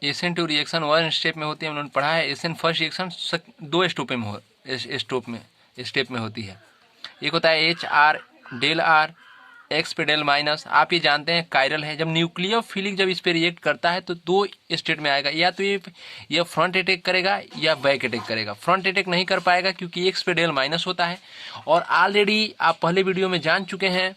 SN2 reaction 1 step में होती है, उन्होंने पढ़ा है। SN फर्स्ट रिएक्शन 2 स्टेप में होती है। एक होता है HR डेल R, X पे डेल माइनस। आप ये जानते हैं कायरल है। जब न्यूक्लियोफिलिक जब इस पे रिएक्ट करता है तो 2 स्टेट में आएगा, या तो ये फ्रंट अटैक करेगा या बैक अटैक करेगा। फ्रंट अटैक नहीं कर पाएगा क्योंकि X पे डेल माइनस होता है, और ऑलरेडी आप पहले वीडियो में जान चुके हैं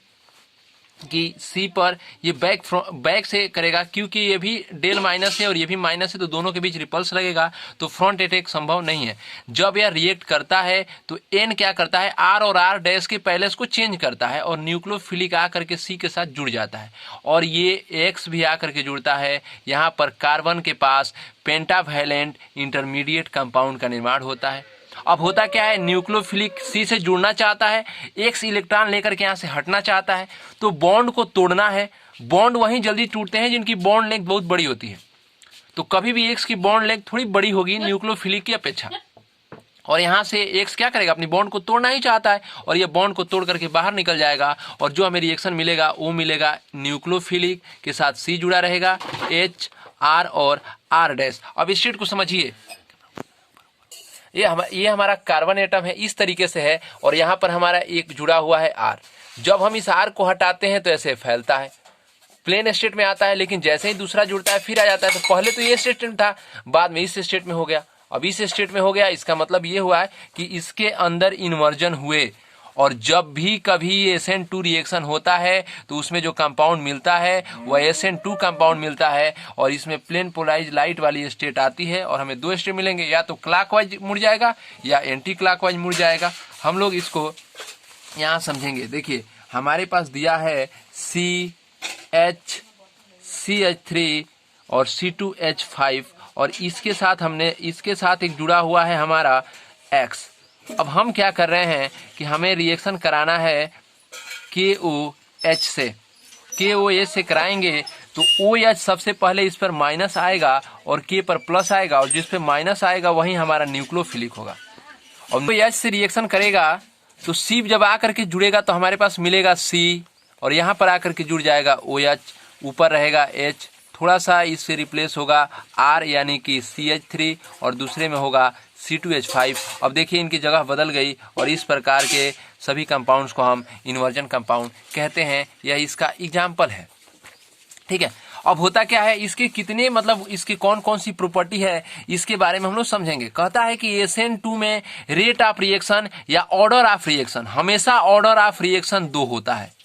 कि C पर ये बैक से करेगा, क्योंकि ये भी डेल माइनस है और ये भी माइनस है, तो दोनों के बीच रिपल्स लगेगा, तो फ्रंट अटैक संभव नहीं है। जब यह रिएक्ट करता है तो N क्या करता है, R और R डैश के पहले इसको चेंज करता है और न्यूक्लियोफिलिक आकर के C के साथ जुड़ जाता है, और ये X भी आकर के जुड़ता है। यहाँ पर कार्बन के पास पेंटावैलेंट इंटरमीडिएट कंपाउंड का निर्माण होता है। अब होता क्या है, न्यूक्लियोफिलिक C से जुड़ना चाहता है, X इलेक्ट्रॉन लेकर के यहाँ से हटना चाहता है, तो बॉन्ड को तोड़ना है। बॉन्ड वहीं जल्दी टूटते हैं जिनकी बॉन्ड लेंथ बहुत बड़ी होती है, तो कभी भी X की बॉन्ड लेंथ थोड़ी बड़ी होगी न्यूक्लियोफिलिक की अपेक्षा, और यहाँ से X क्या करेगा, अपनी बॉन्ड को तोड़ना ही चाहता है, और ये बॉन्ड को तोड़ करके बाहर निकल जाएगा, और जो हमें रिएक्शन मिलेगा वो मिलेगा न्यूक्लियोफिलिक के साथ C जुड़ा रहेगा, H R और R डैश। अब इस शीट को समझिए, ये हमारा कार्बन एटम है, इस तरीके से है, और यहाँ पर हमारा एक जुड़ा हुआ है R। जब हम इस R को हटाते हैं तो ऐसे फैलता है, प्लेन स्टेट में आता है, लेकिन जैसे ही दूसरा जुड़ता है फिर आ जाता है। तो पहले तो ये स्टेट में था, बाद में इस स्टेट में हो गया, अब इस स्टेट में हो गया। इसका मतलब ये हुआ है कि इसके अंदर इन्वर्जन हुए, और जब भी कभी SN2 रिएक्शन होता है तो उसमें जो कंपाउंड मिलता है वह SN2 कंपाउंड मिलता है, और इसमें प्लेन पोलराइज लाइट वाली स्टेट आती है, और हमें 2 स्टेट मिलेंगे, या तो क्लॉकवाइज मुड़ जाएगा या एंटी क्लॉकवाइज मुड़ जाएगा। हम लोग इसको यहाँ समझेंगे। देखिए हमारे पास दिया है CH3 और C2H5, और इसके साथ एक जुड़ा हुआ है हमारा X। अब हम क्या कर रहे हैं कि हमें रिएक्शन कराना है KOH से। KOH से कराएंगे तो OH सबसे पहले इस पर माइनस आएगा और K पर प्लस आएगा, और जिस पे माइनस आएगा वही हमारा न्यूक्लियोफिलिक होगा। और OH से रिएक्शन करेगा तो C जब आकर के जुड़ेगा तो हमारे पास मिलेगा C, और यहाँ पर आकर के जुड़ जाएगा OH, ऊपर रहेगा H, थोड़ा सा इससे रिप्लेस होगा R यानी कि CH3, और दूसरे में होगा C2H5। अब देखिए इनकी जगह बदल गई, और इस प्रकार के सभी कंपाउंड्स को हम इन्वर्जन कंपाउंड कहते हैं। यह इसका एग्जाम्पल है, ठीक है। अब होता क्या है, इसके कितने इसकी कौन कौन सी प्रॉपर्टी है इसके बारे में हम लोग समझेंगे। कहता है कि SN2 में रेट ऑफ रिएक्शन या ऑर्डर ऑफ रिएक्शन, हमेशा ऑर्डर ऑफ रिएक्शन 2 होता है,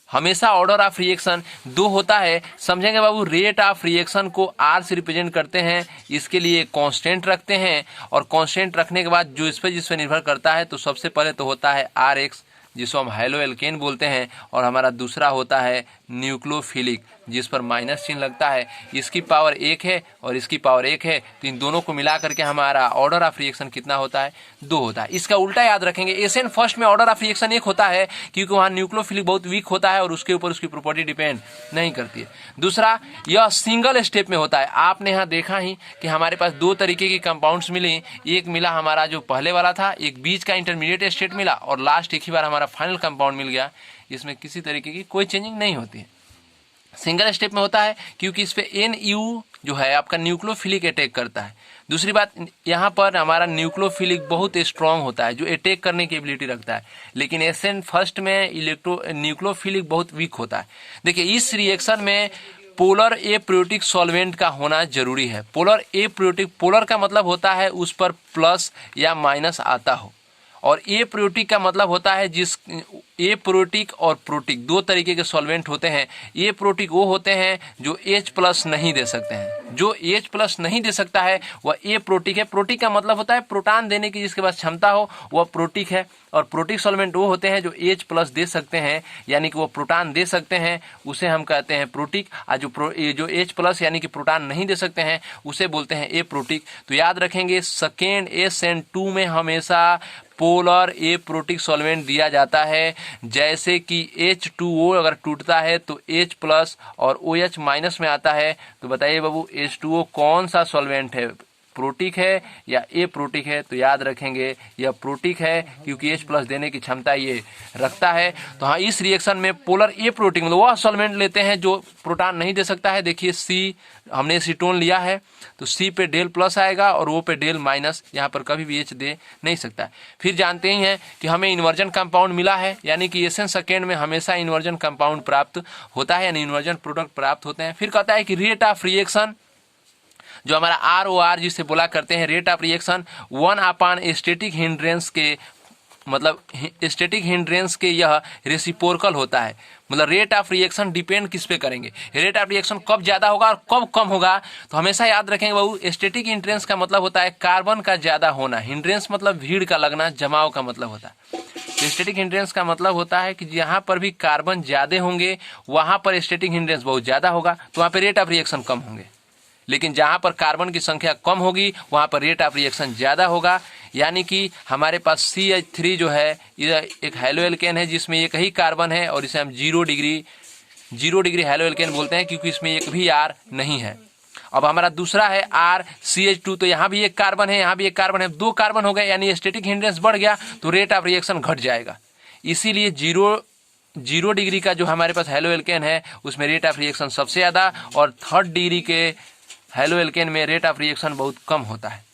हमेशा ऑर्डर ऑफ रिएक्शन 2 होता है। समझेंगे बाबू, रेट ऑफ रिएक्शन को R से रिप्रेजेंट करते हैं, इसके लिए कांस्टेंट रखते हैं, और कांस्टेंट रखने के बाद जो जिस पे निर्भर करता है, तो सबसे पहले तो होता है RX जिसको हम हैलो एल्केन बोलते हैं, और हमारा दूसरा होता है न्यूक्लियोफिलिक जिस पर माइनस चिन्ह लगता है। इसकी पावर 1 है और इसकी पावर 1 है, तो इन दोनों को मिला करके हमारा ऑर्डर ऑफ रिएक्शन कितना होता है, 2 होता है। इसका उल्टा याद रखेंगे, SN फर्स्ट में ऑर्डर ऑफ रिएक्शन 1 होता है क्योंकि वहाँ न्यूक्लियोफिलिक बहुत वीक होता है और उसके ऊपर उसकी प्रॉपर्टी डिपेंड नहीं करती है। दूसरा, यह सिंगल स्टेप में होता है। आपने यहाँ देखा ही कि हमारे पास 2 तरीके की कंपाउंड्स मिले, एक मिला हमारा जो पहले वाला था, एक बीच का इंटरमीडिएट स्टेट मिला, और लास्ट एक ही बार हमारा फाइनल कंपाउंड मिल गया। इसमें किसी तरीके की कोई चेंजिंग नहीं होती है, सिंगल स्टेप में होता है क्योंकि इस पे NU जो है आपका न्यूक्लियोफिलिक अटैक करता है। दूसरी बात, यहाँ पर हमारा न्यूक्लियोफिलिक बहुत स्ट्रांग होता है जो अटैक करने की एबिलिटी रखता है, लेकिन SN फर्स्ट में न्यूक्लियोफिलिक बहुत वीक होता है। देखिए इस रिएक्शन में पोलर एप्रियोटिक सॉल्वेंट का होना जरूरी है। पोलर एप्रियोटिक, पोलर का मतलब होता है उस पर प्लस या माइनस आता हो, और एप्रियोटिक का मतलब होता है जिस एप्रियोटिक और प्रोटिक 2 तरीके के सॉल्वेंट होते हैं। एप्रियोटिक वो होते हैं जो H+ नहीं दे सकते हैं, जो H+ नहीं दे सकता है वह एप्रियोटिक है। प्रोटिक का मतलब होता है प्रोटॉन देने की जिसके पास क्षमता हो वह प्रोटिक है, और प्रोटिक सॉल्वेंट वो होते हैं जो H+ दे सकते हैं, यानी कि वो प्रोटॉन दे सकते हैं, उसे हम कहते हैं प्रोटिक। और जो H+ यानी कि प्रोटॉन नहीं दे सकते हैं उसे बोलते हैं एप्रियोटिक। तो याद रखेंगे, सेकेंड SN2 में हमेशा पोलर एप्रियोटिक सॉल्वेंट दिया जाता है। जैसे कि H2O अगर टूटता है तो H+ और OH- में आता है। तो बताइए बाबू, H2O कौन सा सॉल्वेंट है? प्रोटिक है या ए प्रोटिक है, तो याद रखेंगे यह प्रोटिक है क्योंकि H प्लस देने की क्षमता ये रखता है। तो हाँ, इस रिएक्शन में पोलर ए प्रोटिक मतलब वह सॉल्वेंट लेते हैं जो प्रोटॉन नहीं दे सकता है। देखिए C हमने एसीटोन लिया है तो C पे डेल प्लस आएगा और O पे डेल माइनस, यहाँ पर कभी भी H दे नहीं सकता है। फिर जानते ही हैं कि हमें इन्वर्जन कंपाउंड मिला है, यानी कि एसएन सेकेंड में हमेशा इन्वर्जन कंपाउंड प्राप्त होता है यानी इन्वर्जन प्रोडक्ट प्राप्त होते हैं। फिर कहता है कि रेट ऑफ रिएक्शन जो हमारा ROR जिसे बोला करते हैं, rate of reaction 1/* static hindrance के मतलब स्टैटिक हिंड्रेंस के यह रेसिप्रोकल होता है। मतलब रेट ऑफ रिएक्शन डिपेंड किस पे करेंगे, रेट ऑफ रिएक्शन कब ज़्यादा होगा और कब कम होगा। तो हमेशा याद रखेंगे बाबू, स्टैटिक हिंड्रेंस का मतलब होता है कार्बन का ज़्यादा होना, हिंड्रेंस मतलब भीड़ का लगना, जमाव का मतलब होता है। तो स्टैटिक हिंड्रेंस का मतलब होता है कि जहाँ पर भी कार्बन ज़्यादा होंगे वहाँ पर स्टैटिक हिंड्रेंस बहुत ज़्यादा होगा, तो वहाँ पर रेट ऑफ रिएक्शन कम होंगे। लेकिन जहाँ पर कार्बन की संख्या कम होगी वहाँ पर रेट ऑफ रिएक्शन ज़्यादा होगा। यानी कि हमारे पास CH3 जो है यह एक हैलो एल्केन है जिसमें एक ही कार्बन है और इसे हम 0 डिग्री हैलो एल्केन बोलते हैं क्योंकि इसमें एक भी R नहीं है। अब हमारा दूसरा है RCH2, तो यहाँ भी एक कार्बन है, यहाँ भी एक कार्बन है, 2 कार्बन हो गए यानी स्टैटिक हिंड्रेंस बढ़ गया तो रेट ऑफ रिएक्शन घट जाएगा। इसीलिए 0 डिग्री का जो हमारे पास हैलो एल्केन है उसमें रेट ऑफ रिएक्शन सबसे ज़्यादा और 3rd डिग्री के हैलो एल्केन में रेट ऑफ रिएक्शन बहुत कम होता है।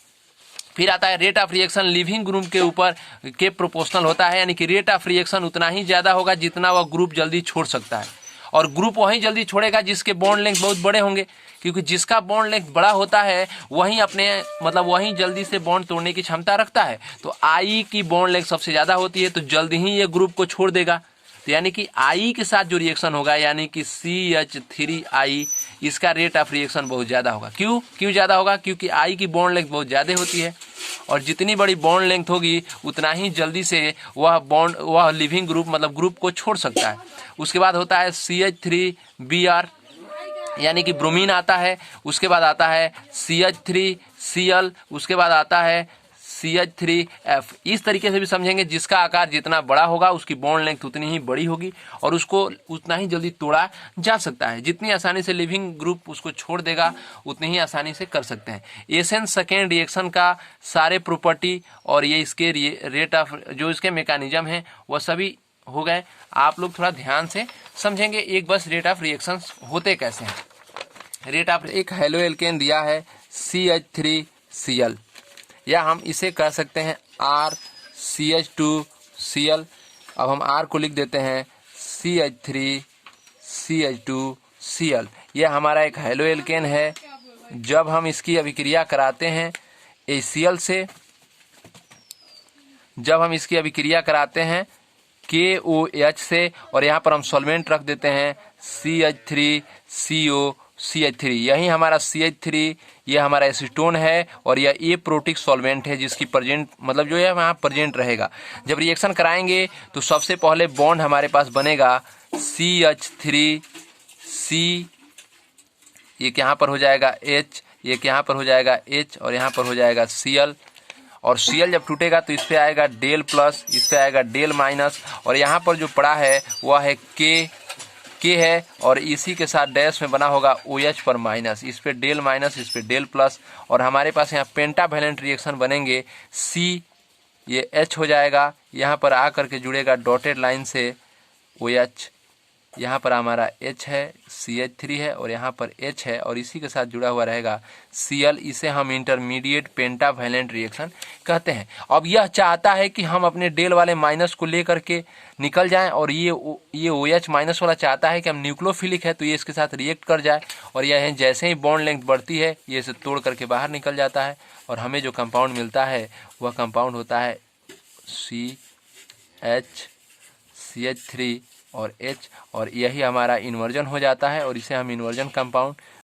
फिर आता है rate of reaction leaving group के ऊपर के प्रोपोर्शनल होता है, यानी कि रेट ऑफ रिएक्शन उतना ही ज़्यादा होगा जितना वह ग्रुप जल्दी छोड़ सकता है, और ग्रुप वहीं जल्दी छोड़ेगा जिसके बॉन्ड लेंथ बहुत बड़े होंगे, क्योंकि जिसका बॉन्ड लेंथ बड़ा होता है वहीं अपने मतलब वहीं जल्दी से बॉन्ड तोड़ने की क्षमता रखता है। तो I की बॉन्ड लेंथ सबसे ज़्यादा होती है तो जल्दी ही ये ग्रुप को छोड़ देगा। तो यानी कि I के साथ जो रिएक्शन होगा यानी कि CH3I, इसका रेट ऑफ रिएक्शन बहुत ज़्यादा होगा। क्यों ज़्यादा होगा? क्योंकि I की बॉन्ड लेंथ बहुत ज़्यादा होती है और जितनी बड़ी बॉन्ड लेंथ होगी उतना ही जल्दी से वह लिविंग ग्रुप मतलब ग्रुप को छोड़ सकता है। उसके बाद होता है CH3Br यानी कि ब्रोमीन आता है, उसके बाद आता है CH3Cl, उसके बाद आता है CH3F। इस तरीके से भी समझेंगे, जिसका आकार जितना बड़ा होगा उसकी बॉन्ड लेंथ उतनी ही बड़ी होगी और उसको उतना ही जल्दी तोड़ा जा सकता है। जितनी आसानी से लिविंग ग्रुप उसको छोड़ देगा उतनी ही आसानी से कर सकते हैं। एसएन सेकेंड रिएक्शन का सारे प्रॉपर्टी और ये इसके रेट ऑफ जो इसके मैकेनिज्म हैं वह सभी हो गए। आप लोग थोड़ा ध्यान से समझेंगे, एक बस रेट ऑफ रिएक्शंस होते कैसे हैं। रेट ऑफ एक हैलो एल्केन दिया है CH3Cl, या हम इसे कह सकते हैं RCH2Cl। अब हम R को लिख देते हैं CH3CH2Cl। यह हमारा एक हैलो एल्केन है। जब हम इसकी अभिक्रिया कराते हैं HCl से, जब हम इसकी अभिक्रिया कराते हैं KOH से और यहाँ पर हम सॉल्वेंट रख देते हैं CH3COCH3, यही हमारा CH3 ये हमारा एसीटोन है और यह ए प्रोटिक सॉल्वेंट है जिसकी प्रेजेंट मतलब जो है वहाँ प्रेजेंट रहेगा। जब रिएक्शन कराएंगे तो सबसे पहले बॉन्ड हमारे पास बनेगा CH3C, ये यहाँ पर हो जाएगा H, ये यहाँ पर हो जाएगा H और यहाँ पर हो जाएगा Cl, और Cl जब टूटेगा तो इस पे आएगा डेल प्लस, इस पे आएगा डेल माइनस, और यहाँ पर जो पड़ा है वह है K है और इसी के साथ डैश में बना होगा OH पर माइनस, इस पे डेल माइनस, इस पे डेल प्लस, और हमारे पास यहाँ पेंटावैलेंट रिएक्शन बनेंगे C, ये H हो जाएगा, यहाँ पर आ करके जुड़ेगा डॉटेड लाइन से OH, यहाँ पर हमारा H है, CH3 है और यहाँ पर H है और इसी के साथ जुड़ा हुआ रहेगा Cl। इसे हम इंटरमीडिएट पेंटावैलेंट रिएक्शन कहते हैं। अब यह चाहता है कि हम अपने डेल वाले माइनस को लेकर के निकल जाएं और ये OH माइनस वाला चाहता है कि हम न्यूक्लियोफिलिक है तो ये इसके साथ रिएक्ट कर जाए, और यह जैसे ही बॉन्ड लेंथ बढ़ती है ये इसे तोड़ करके बाहर निकल जाता है और हमें जो कंपाउंड मिलता है वह कंपाउंड होता है CH3 और H, और यही हमारा इन्वर्जन हो जाता है और इसे हम इन्वर्जन कंपाउंड